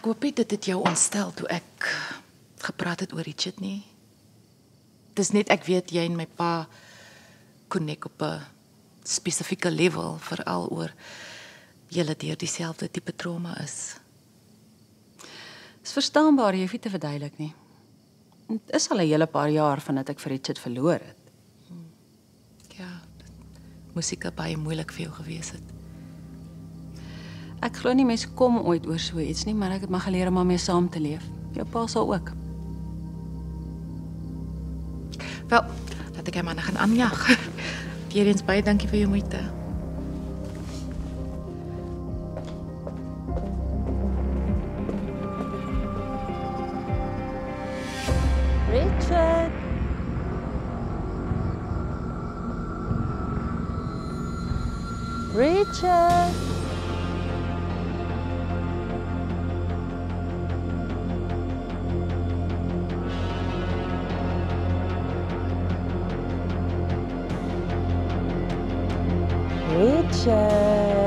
hoop nie dit het jou ontstel toe ek gepraat het oor Richard nie. Dis net ek weet jy en my pa connect op 'n spesifieke level, veral oor julle deur dieselfde tipe trauma is. Is verstaanbaar, jy hoef nie te verduidelik nie. Het is al 'n hele paar jaar vandat ek vir Richard verloor het. Ja, dit moes seker baie moeilik vir jou gewees het. Ek glo nie mense kom ooit oor so iets nie, maar ek het maar geleer om daarmee saam te leef. Jou pa sal ook. Wel, laat ek maar gaan aanjag. Weereens baie dankie vir jou moeite. Richard! Richard! Richard!